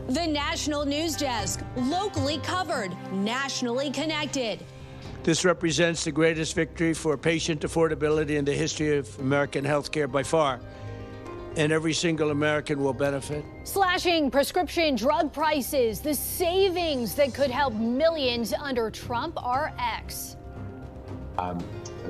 The National News Desk, locally covered, nationally connected. This represents the greatest victory for patient affordability in the history of American healthcare by far, and every single American will benefit. Slashing prescription drug prices, the savings that could help millions under TrumpRX.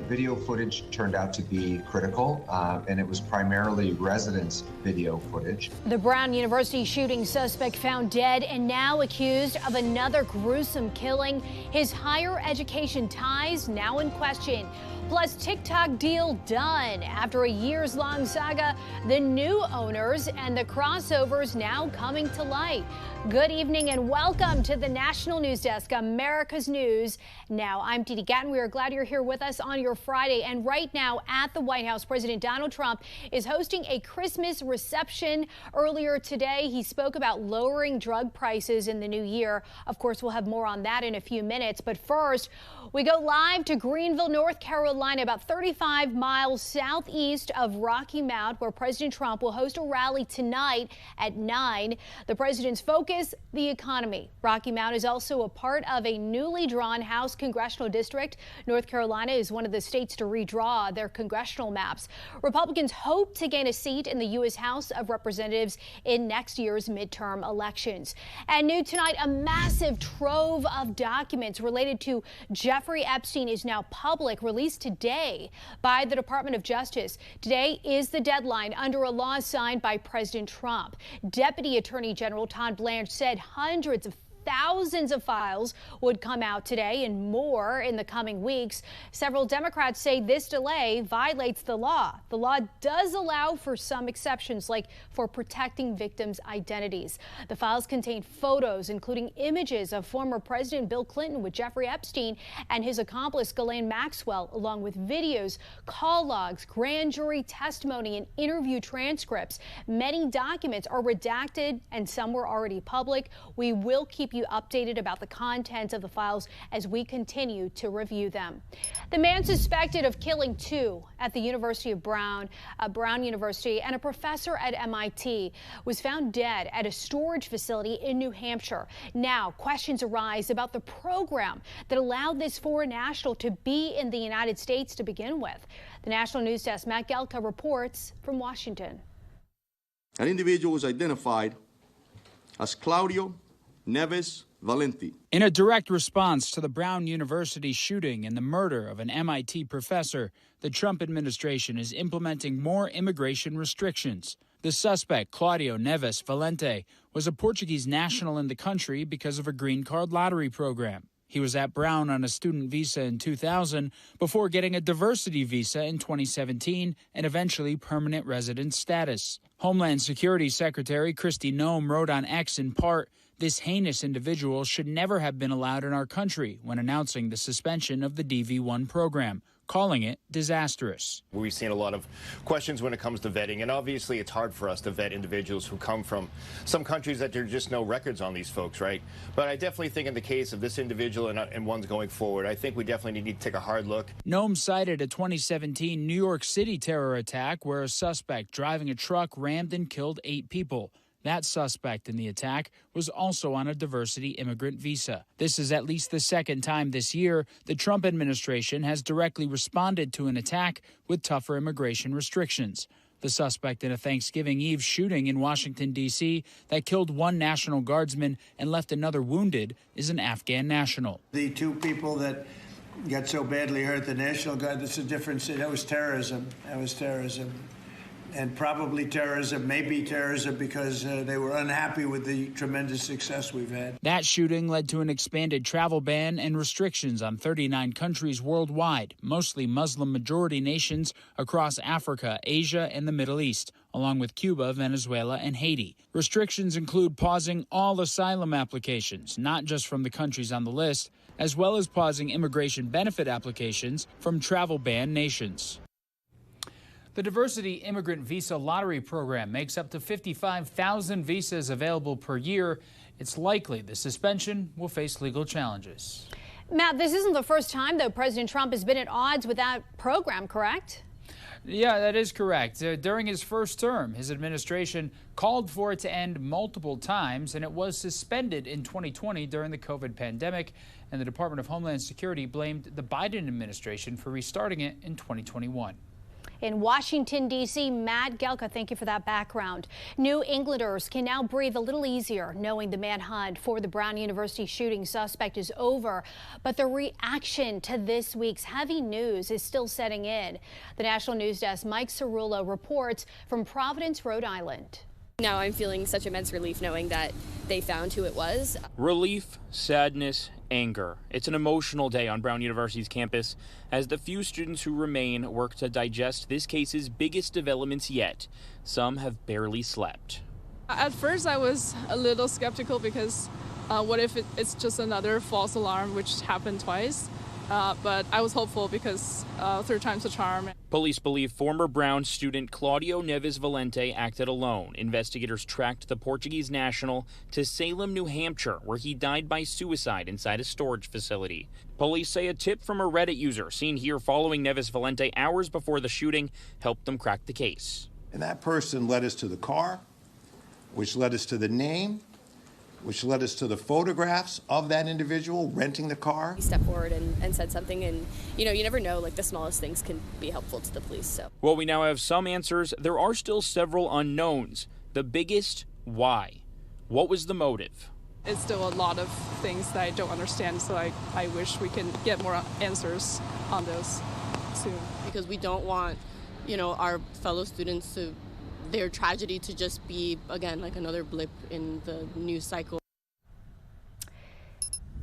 Video footage turned out to be critical, and it was primarily residents' video footage. The Brown University shooting suspect found dead and now accused of another gruesome killing. His higher education ties now in question. Plus, TikTok deal done. After a years-long saga, the new owners and the crossovers now coming to light. Good evening and welcome to the National News Desk, America's News. Now, I'm Dee Dee Gatton. We are glad you're here with us on your Friday. And right now at the White House, President Donald Trump is hosting a Christmas reception. Earlier today, he spoke about lowering drug prices in the new year. Of course, we'll have more on that in a few minutes. But first, we go live to Greenville, North Carolina, about 35 miles southeast of Rocky Mount, where President Trump will host a rally tonight at 9. The president's focus, the economy. Rocky Mount is also a part of a newly drawn House congressional district. North Carolina is one of the states to redraw their congressional maps. Republicans hope to gain a seat in the U.S. House of Representatives in next year's midterm elections. And new tonight, a massive trove of documents related to Jeffrey Epstein is now public, released today by the Department of Justice. Today is the deadline under a law signed by President Trump. Deputy Attorney General Todd Blanche said hundreds of thousands of files would come out today and more in the coming weeks. Several Democrats say this delay violates the law. The law does allow for some exceptions, like for protecting victims' identities. The files contain photos, including images of former President Bill Clinton with Jeffrey Epstein and his accomplice Ghislaine Maxwell, along with videos, call logs, grand jury testimony, and interview transcripts. Many documents are redacted and some were already public. We will keep you updated about the contents of the files as we continue to review them. The man suspected of killing two at the University of Brown University and a professor at MIT was found dead at a storage facility in New Hampshire. Now, questions arise about the program that allowed this foreign national to be in the United States to begin with. The National News Desk, Matt Gelka, reports from Washington. An individual was identified as Claudio Neves Valenti. In a direct response to the Brown University shooting and the murder of an MIT professor, the Trump administration is implementing more immigration restrictions. The suspect, Claudio Neves Valente, was a Portuguese national in the country because of a green card lottery program. He was at Brown on a student visa in 2000 before getting a diversity visa in 2017 and eventually permanent resident status. Homeland Security Secretary Kristi Noem wrote on X in part, "This heinous individual should never have been allowed in our country," when announcing the suspension of the DV-1 program, calling it disastrous. We've seen a lot of questions when it comes to vetting, and obviously it's hard for us to vet individuals who come from some countries that there are just no records on these folks, right? But I definitely think in the case of this individual and ones going forward, I think we definitely need to take a hard look. Noem cited a 2017 New York City terror attack where a suspect driving a truck rammed and killed 8 people. That suspect in the attack was also on a diversity immigrant visa. This is at least the second time this year the Trump administration has directly responded to an attack with tougher immigration restrictions. The suspect in a Thanksgiving Eve shooting in Washington, D.C. that killed one National Guardsman and left another wounded is an Afghan national. The 2 people that got so badly hurt, the National Guard, that's a difference. That was terrorism. And probably terrorism, maybe terrorism, because they were unhappy with the tremendous success we've had. That shooting led to an expanded travel ban and restrictions on 39 countries worldwide, mostly Muslim-majority nations across Africa, Asia, and the Middle East, along with Cuba, Venezuela, and Haiti. Restrictions include pausing all asylum applications, not just from the countries on the list, as well as pausing immigration benefit applications from travel ban nations. The Diversity Immigrant Visa Lottery Program makes up to 55,000 visas available per year. It's likely the suspension will face legal challenges. Matt, this isn't the first time, though, President Trump has been at odds with that program, correct? Yeah, that is correct. During his first term, his administration called for it to end multiple times, and it was suspended in 2020 during the COVID pandemic. And the Department of Homeland Security blamed the Biden administration for restarting it in 2021. In Washington, D.C., Matt Gelka, thank you for that background. New Englanders can now breathe a little easier knowing the manhunt for the Brown University shooting suspect is over. But the reaction to this week's heavy news is still setting in. The National News Desk, Mike Cerullo, reports from Providence, Rhode Island. Now I'm feeling such immense relief knowing that they found who it was. Relief, sadness, anger. It's an emotional day on Brown University's campus as the few students who remain work to digest this case's biggest developments yet. Some have barely slept. At first I was a little skeptical because what if it's just another false alarm, which happened twice? But I was hopeful because third time's a charm. Police believe former Brown student Claudio Neves Valente acted alone. Investigators tracked the Portuguese national to Salem, New Hampshire, where he died by suicide inside a storage facility. Police say a tip from a Reddit user seen here following Neves Valente hours before the shooting helped them crack the case. And that person led us to the car, which led us to the name, which led us to the photographs of that individual renting the car. He stepped forward and said something, and you never know, like the smallest things can be helpful to the police. So while we now have some answers, there are still several unknowns. The biggest, why? What was the motive? It's still a lot of things that I don't understand, so I wish we can get more answers on those soon. Because we don't want, our fellow students to their tragedy to just be, again, like another blip in the news cycle.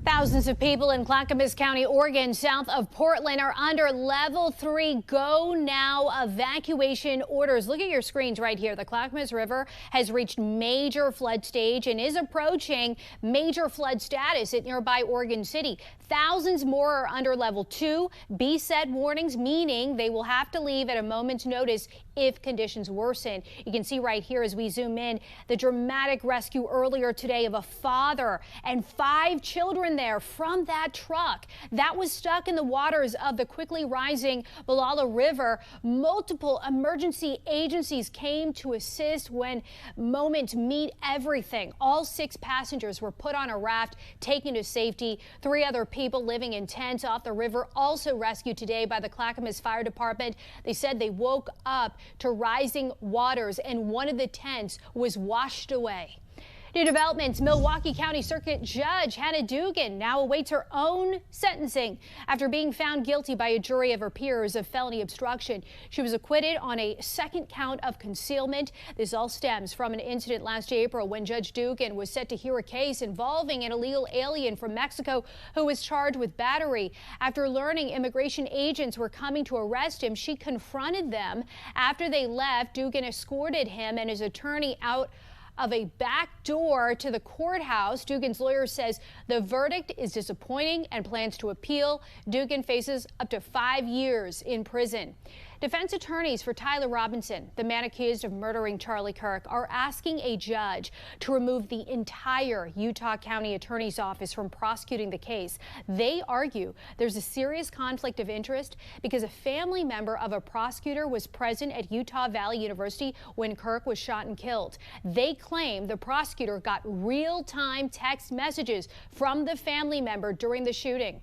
Thousands of people in Clackamas County, Oregon, south of Portland, are under level 3 go now evacuation orders. Look at your screens right here. The Clackamas River has reached major flood stage and is approaching major flood status at nearby Oregon City. Thousands more are under level 2 BSED warnings, meaning they will have to leave at a moment's notice if conditions worsen. You can see right here as we zoom in the dramatic rescue earlier today of a father and 5 children there from that truck that was stuck in the waters of the quickly rising Balala River. Multiple emergency agencies came to assist when moment meet everything. All 6 passengers were put on a raft, taken to safety. 3 other people living in tents off the river also rescued today by the Clackamas Fire Department. They said they woke up to rising waters and one of the tents was washed away. New developments. Milwaukee County Circuit Judge Hannah Dugan now awaits her own sentencing after being found guilty by a jury of her peers of felony obstruction. She was acquitted on a second count of concealment. This all stems from an incident last April when Judge Dugan was set to hear a case involving an illegal alien from Mexico who was charged with battery. After learning immigration agents were coming to arrest him, she confronted them. After they left, Dugan escorted him and his attorney out of a back door to the courthouse. Dugan's lawyer says the verdict is disappointing and plans to appeal. Dugan faces up to 5 years in prison. Defense attorneys for Tyler Robinson, the man accused of murdering Charlie Kirk, are asking a judge to remove the entire Utah County Attorney's Office from prosecuting the case. They argue there's a serious conflict of interest because a family member of a prosecutor was present at Utah Valley University when Kirk was shot and killed. They claim the prosecutor got real-time text messages from the family member during the shooting.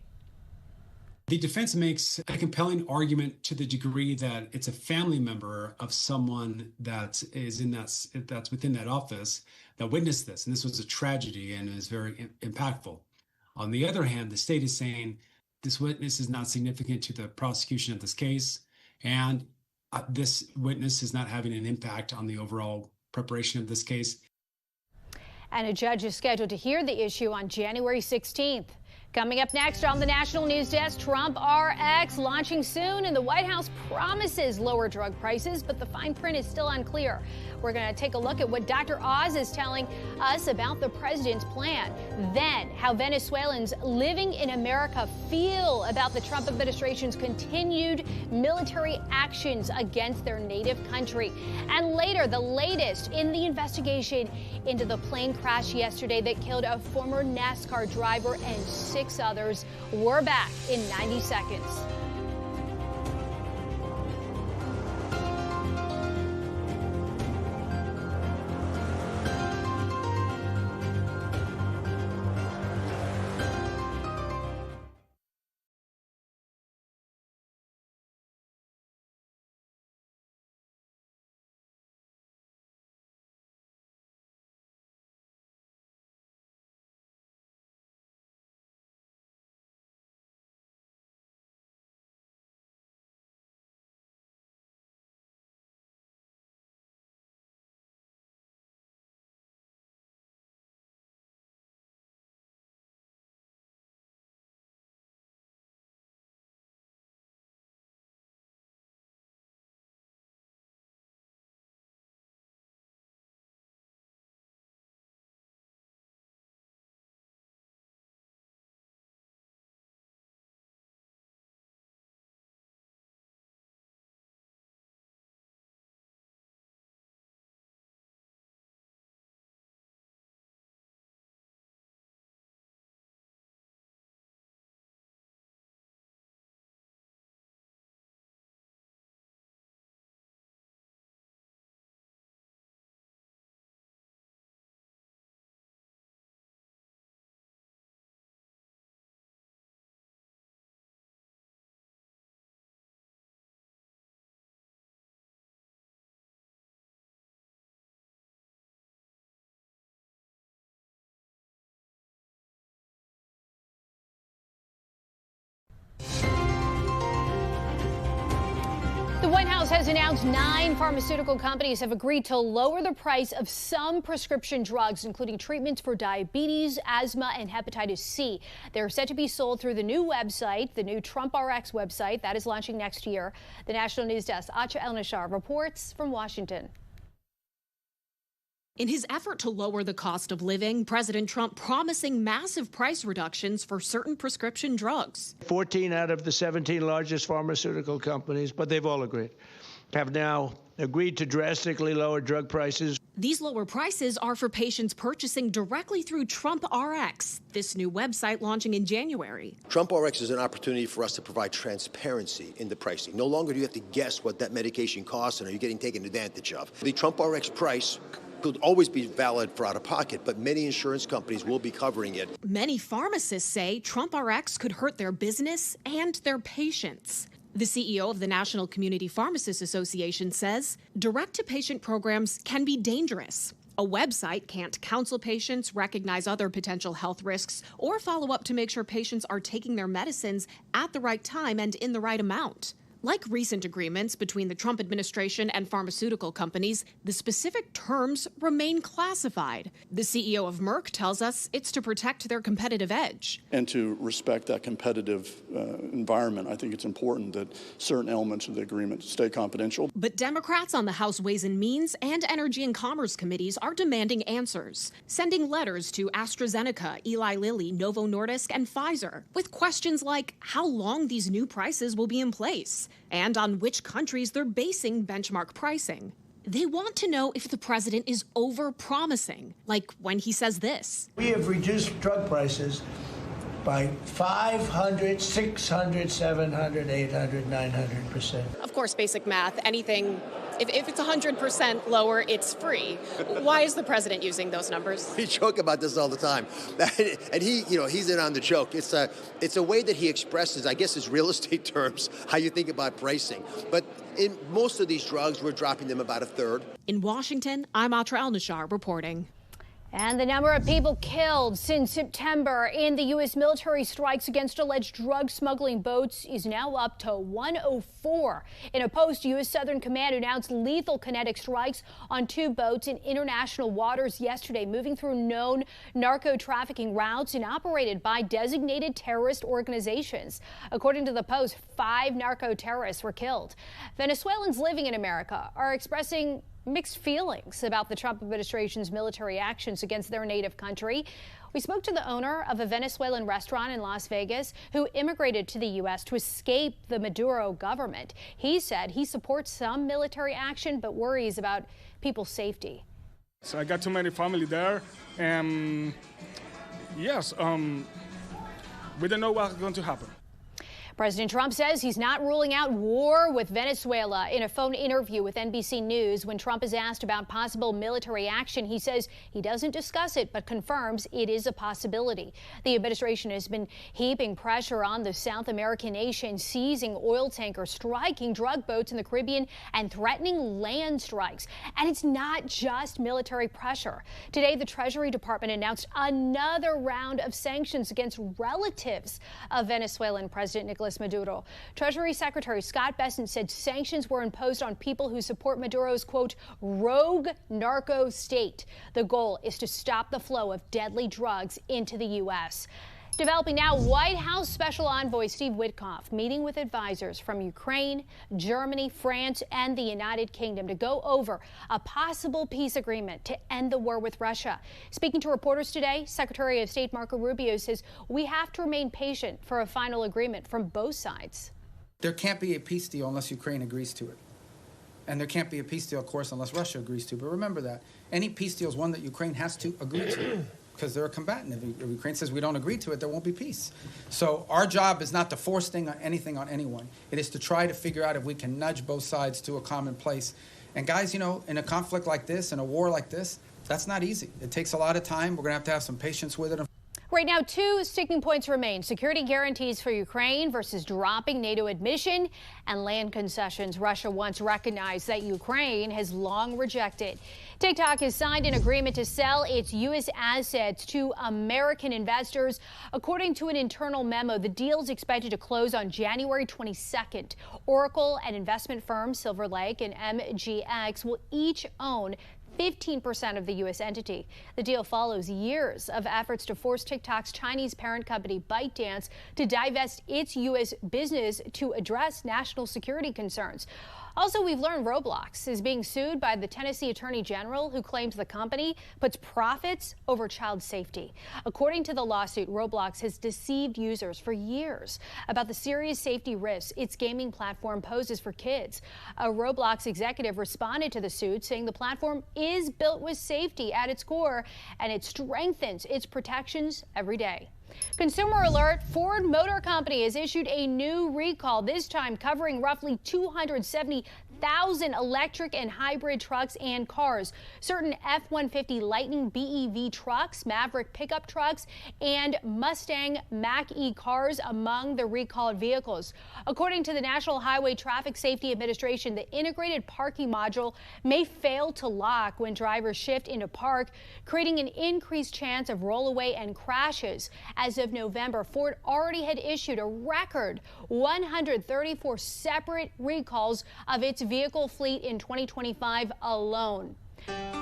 The defense makes a compelling argument to the degree that it's a family member of someone that is that's within that office that witnessed this. And this was a tragedy and is very impactful. On the other hand, the state is saying this witness is not significant to the prosecution of this case. And this witness is not having an impact on the overall preparation of this case. And a judge is scheduled to hear the issue on January 16th. Coming up next on the National News Desk, TrumpRX launching soon, and the White House promises lower drug prices, but the fine print is still unclear. We're going to take a look at what Dr. Oz is telling us about the president's plan. Then, how Venezuelans living in America feel about the Trump administration's continued military actions against their native country. And later, the latest in the investigation into the plane crash yesterday that killed a former NASCAR driver and 6 others. We're back in 90 seconds. has announced 9 pharmaceutical companies have agreed to lower the price of some prescription drugs, including treatments for diabetes, asthma, and hepatitis C. They're set to be sold through the new website, the new TrumpRX website, that is launching next year. The National News Desk, Acha El-Nashar reports from Washington. In his effort to lower the cost of living, President Trump promising massive price reductions for certain prescription drugs. 14 out of the 17 largest pharmaceutical companies, but they've all agreed, have now agreed to drastically lower drug prices. These lower prices are for patients purchasing directly through TrumpRX, this new website launching in January. TrumpRX is an opportunity for us to provide transparency in the pricing. No longer do you have to guess what that medication costs and are you getting taken advantage of. The TrumpRX price could always be valid for out-of-pocket, but many insurance companies will be covering it. Many pharmacists say TrumpRX could hurt their business and their patients. The CEO of the National Community Pharmacists Association says direct-to-patient programs can be dangerous. A website can't counsel patients, recognize other potential health risks, or follow up to make sure patients are taking their medicines at the right time and in the right amount. Like recent agreements between the Trump administration and pharmaceutical companies, the specific terms remain classified. The CEO of Merck tells us it's to protect their competitive edge. And to respect that competitive environment, I think it's important that certain elements of the agreement stay confidential. But Democrats on the House Ways and Means and Energy and Commerce committees are demanding answers, sending letters to AstraZeneca, Eli Lilly, Novo Nordisk, and Pfizer, with questions like how long these new prices will be in place, and on which countries they're basing benchmark pricing. They want to know if the president is over-promising, like when he says this. We have reduced drug prices by 500, 600, 700, 800, 900%. Of course, basic math, anything, if it's 100% lower, it's free. Why is the president using those numbers? We joke about this all the time. And he's in on the joke. It's a way that he expresses, I guess, his real estate terms, how you think about pricing. But in most of these drugs, we're dropping them about a third. In Washington, I'm Atra El-Nashar reporting. And the number of people killed since September in the U.S. military strikes against alleged drug smuggling boats is now up to 104. In a post, U.S. Southern Command announced lethal kinetic strikes on 2 boats in international waters yesterday, moving through known narco-trafficking routes and operated by designated terrorist organizations. According to the post, 5 narco-terrorists were killed. Venezuelans living in America are expressing mixed feelings about the Trump administration's military actions against their native country. We spoke to the owner of a Venezuelan restaurant in Las Vegas who immigrated to the U.S. to escape the Maduro government. He said he supports some military action but worries about people's safety. So I got too many family there, and yes, we don't know what's going to happen. President Trump says he's not ruling out war with Venezuela. In a phone interview with NBC News, when Trump is asked about possible military action, he says he doesn't discuss it, but confirms it is a possibility. The administration has been heaping pressure on the South American nation, seizing oil tankers, striking drug boats in the Caribbean, and threatening land strikes. And it's not just military pressure. Today, the Treasury Department announced another round of sanctions against relatives of Venezuelan President Nicolas Maduro. Treasury Secretary Scott Bessent said sanctions were imposed on people who support Maduro's, quote, rogue narco state. The goal is to stop the flow of deadly drugs into the U.S. Developing now, White House Special Envoy Steve Witkoff meeting with advisors from Ukraine, Germany, France, and the United Kingdom to go over a possible peace agreement to end the war with Russia. Speaking to reporters today, Secretary of State Marco Rubio says we have to remain patient for a final agreement from both sides. There can't be a peace deal unless Ukraine agrees to it. And there can't be a peace deal, of course, unless Russia agrees to. But remember that. Any peace deal is one that Ukraine has to agree to. Because they're a combatant. If Ukraine says we don't agree to it, there won't be peace. So our job is not to force anything on anyone. It is to try to figure out if we can nudge both sides to a common place. And guys, in a conflict like this, in a war like this, that's not easy. It takes a lot of time. We're going to have some patience with it. Right now, two sticking points remain: security guarantees for Ukraine versus dropping NATO admission, and land concessions Russia once recognized that Ukraine has long rejected. TikTok has signed an agreement to sell its U.S. assets to American investors. According to an internal memo, the deal is expected to close on January 22nd. Oracle and investment firms Silver Lake and MGX will each own 15% of the U.S. entity. The deal follows years of efforts to force TikTok's Chinese parent company ByteDance to divest its U.S. business to address national security concerns. Also, we've learned Roblox is being sued by the Tennessee Attorney General, who claims the company puts profits over child safety. According to the lawsuit, Roblox has deceived users for years about the serious safety risks its gaming platform poses for kids. A Roblox executive responded to the suit, saying the platform is built with safety at its core, and it strengthens its protections every day. Consumer alert: Ford Motor Company has issued a new recall, this time covering roughly 270,000 electric and hybrid trucks and cars. Certain F-150 Lightning BEV trucks, Maverick pickup trucks, and Mustang Mach-E cars among the recalled vehicles. According to the National Highway Traffic Safety Administration, the integrated parking module may fail to lock when drivers shift into park, creating an increased chance of rollaway and crashes. As of November, Ford already had issued a record 134 separate recalls of its vehicle fleet in 2025 alone.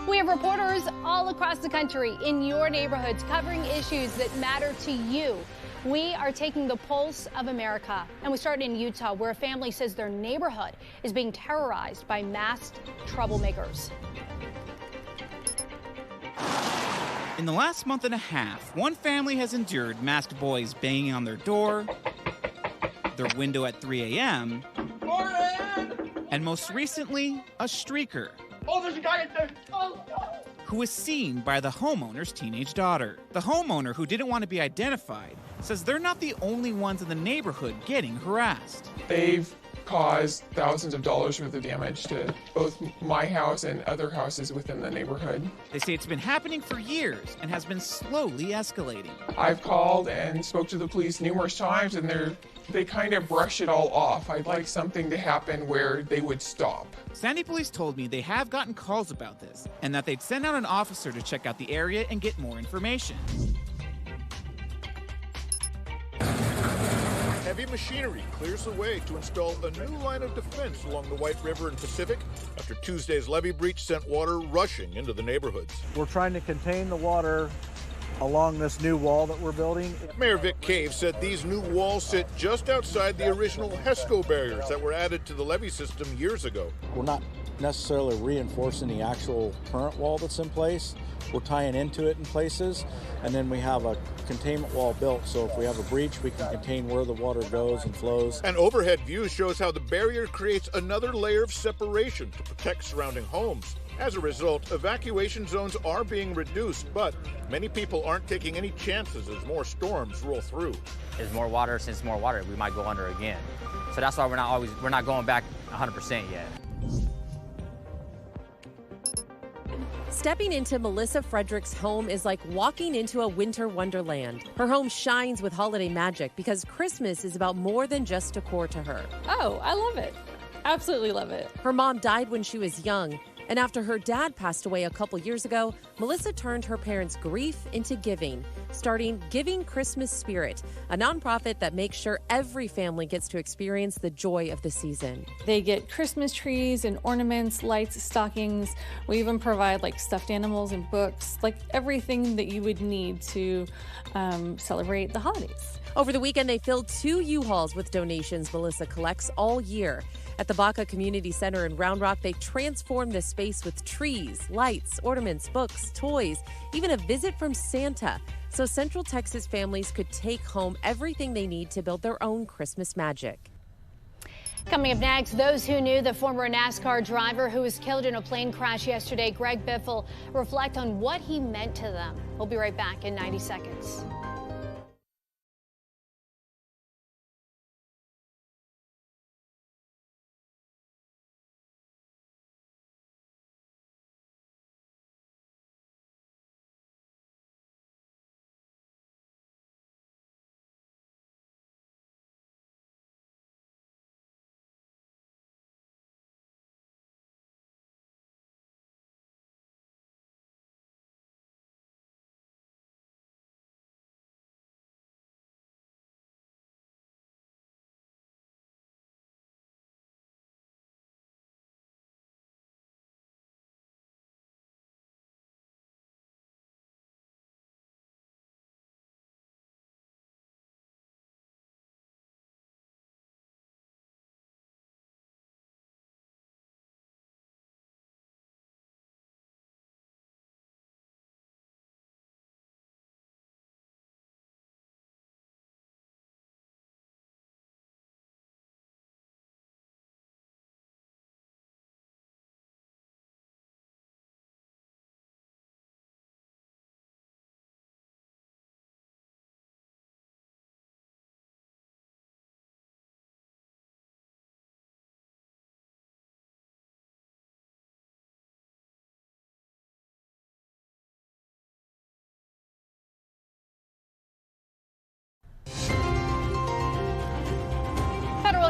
We have reporters all across the country in your neighborhoods covering issues that matter to you. We are taking the pulse of America, and we start in Utah, where a family says their neighborhood is being terrorized by masked troublemakers. In the last month and a half, one family has endured masked boys banging on their door, their window at 3 a.m., and most recently, a streaker. Oh, there's a guy in there! Oh, no! Who was seen by the homeowner's teenage daughter. The homeowner, who didn't want to be identified, says they're not the only ones in the neighborhood getting harassed. They've caused thousands of dollars worth of damage to both my house and other houses within the neighborhood. They say it's been happening for years and has been slowly escalating. I've called and spoke to the police numerous times, and they kind of brush it all off. I'd like something to happen where they would stop. Sandy police told me they have gotten calls about this and that they'd send out an officer to check out the area and get more information. Heavy machinery clears the way to install a new line of defense along the White River and Pacific after Tuesday's levee breach sent water rushing into the neighborhoods. We're trying to contain the water along this new wall that we're building. Mayor Vic Cave said these new walls sit just outside the original HESCO barriers that were added to the levee system years ago. We're not necessarily reinforcing the actual current wall that's in place. We're tying into it in places, and then we have a containment wall built, so if we have a breach, we can contain where the water goes and flows. An overhead view shows how the barrier creates another layer of separation to protect surrounding homes. As a result, evacuation zones are being reduced, but many people aren't taking any chances as more storms roll through. There's more water. Since more water, we might go under again. So that's why we're not going back 100% yet. Stepping into Melissa Frederick's home is like walking into a winter wonderland. Her home shines with holiday magic because Christmas is about more than just decor to her. Oh, I love it. Absolutely love it. Her mom died when she was young, and after her dad passed away a couple years ago, Melissa turned her parents' grief into giving, starting Giving Christmas Spirit, a nonprofit that makes sure every family gets to experience the joy of the season. They get Christmas trees and ornaments, lights, stockings. We even provide like stuffed animals and books, like everything that you would need to celebrate the holidays. Over the weekend, they filled 2 U-Hauls with donations Melissa collects all year. At the Baca Community Center in Round Rock, they transformed the space with trees, lights, ornaments, books, toys, even a visit from Santa, so Central Texas families could take home everything they need to build their own Christmas magic. Coming up next, those who knew the former NASCAR driver who was killed in a plane crash yesterday, Greg Biffle, reflect on what he meant to them. We'll be right back in 90 seconds.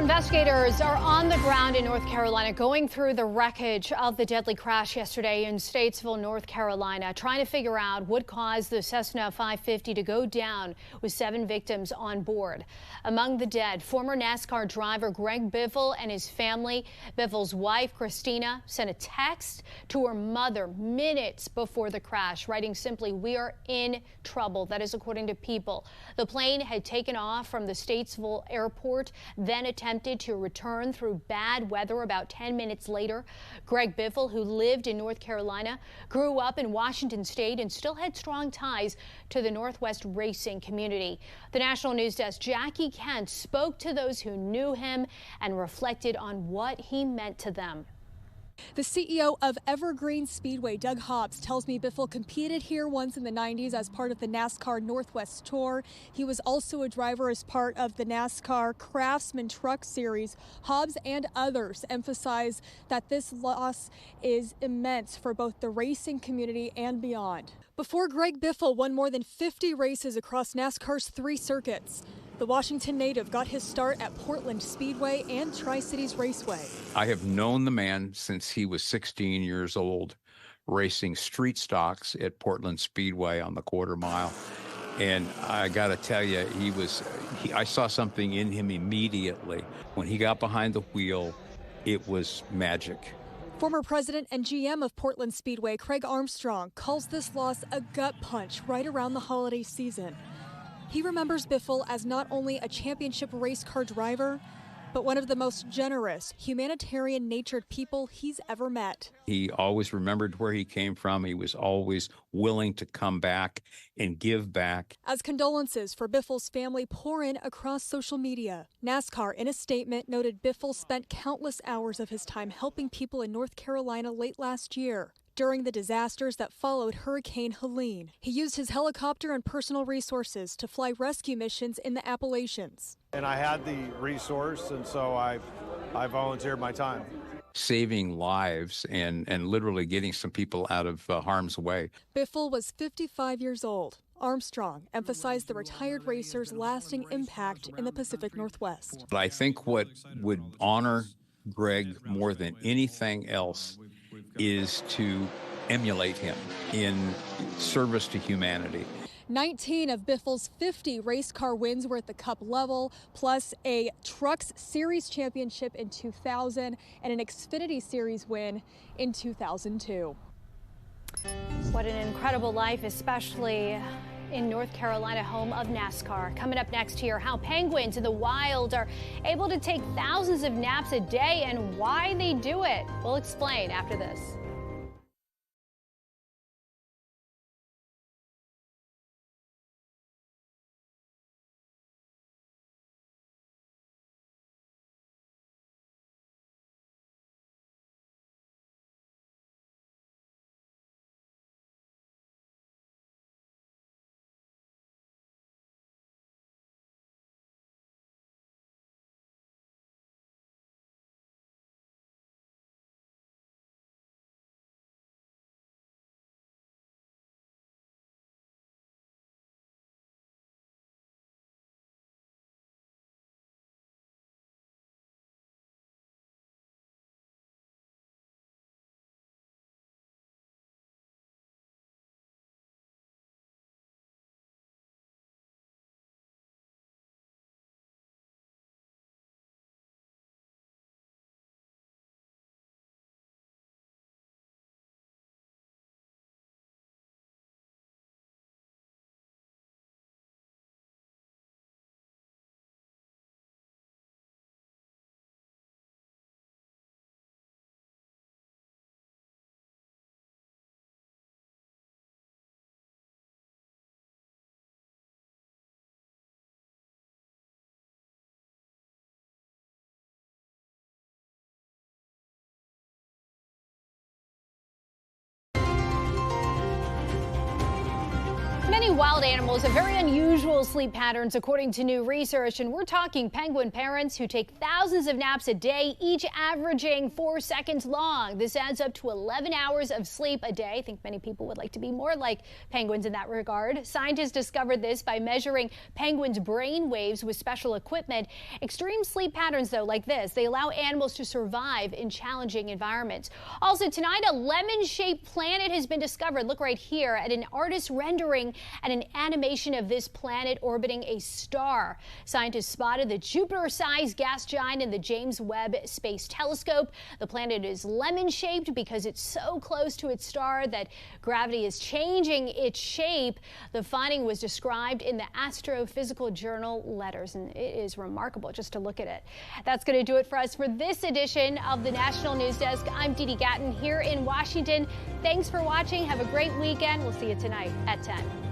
Investigators are on the ground in North Carolina going through the wreckage of the deadly crash yesterday in Statesville, North Carolina, trying to figure out what caused the Cessna 550 to go down with 7 victims on board. Among the dead, former NASCAR driver Greg Biffle and his family. Biffle's wife, Christina, sent a text to her mother minutes before the crash, writing simply, "We are in trouble." That is according to People. The plane had taken off from the Statesville airport, then attempted to return through bad weather about 10 minutes later. Greg Biffle, who lived in North Carolina, grew up in Washington State and still had strong ties to the Northwest racing community. The National News Desk Jackie Kent spoke to those who knew him and reflected on what he meant to them. The CEO of Evergreen Speedway, Doug Hobbs, tells me Biffle competed here once in the 90s as part of the NASCAR Northwest Tour. He was also a driver as part of the NASCAR Craftsman Truck Series. Hobbs and others emphasize that this loss is immense for both the racing community and beyond. Before Greg Biffle won more than 50 races across NASCAR's 3 circuits, the Washington native got his start at Portland Speedway and Tri-Cities Raceway. I have known the man since he was 16 years old, racing street stocks at Portland Speedway on the quarter mile. And I got to tell you, I saw something in him immediately. When he got behind the wheel, it was magic. Former president and GM of Portland Speedway, Craig Armstrong, calls this loss a gut punch right around the holiday season. He remembers Biffle as not only a championship race car driver, but one of the most generous, humanitarian-natured people he's ever met. He always remembered where he came from. He was always willing to come back and give back. As condolences for Biffle's family pour in across social media, NASCAR, in a statement, noted Biffle spent countless hours of his time helping people in North Carolina late last year. During the disasters that followed Hurricane Helene, he used his helicopter and personal resources to fly rescue missions in the Appalachians. And I had the resource, and so I volunteered my time. Saving lives and literally getting some people out of harm's way. Biffle was 55 years old. Armstrong emphasized the retired racer's lasting impact in the Pacific Northwest. But I think what would honor Greg more than anything else is to emulate him in service to humanity. 19 of Biffle's 50 race car wins were at the Cup level, plus a Trucks Series championship in 2000 and an Xfinity Series win in 2002. What an incredible life, especially in North Carolina, home of NASCAR. Coming up next here, how penguins in the wild are able to take thousands of naps a day and why they do it. We'll explain after this. wild animals have very unusual sleep patterns, according to new research. And we're talking penguin parents who take thousands of naps a day, each averaging 4 seconds long. This adds up to 11 hours of sleep a day. I think many people would like to be more like penguins in that regard. Scientists discovered this by measuring penguins' brain waves with special equipment. Extreme sleep patterns, though, like this, they allow animals to survive in challenging environments. Also tonight, a lemon-shaped planet has been discovered. Look right here at an artist's rendering and an animation of this planet orbiting a star. Scientists spotted the Jupiter-sized gas giant in the James Webb Space Telescope. The planet is lemon-shaped because it's so close to its star that gravity is changing its shape. The finding was described in the Astrophysical Journal Letters, and it is remarkable just to look at it. That's going to do it for us for this edition of the National News Desk. I'm Dee Dee Gatton here in Washington. Thanks for watching. Have a great weekend. We'll see you tonight at 10.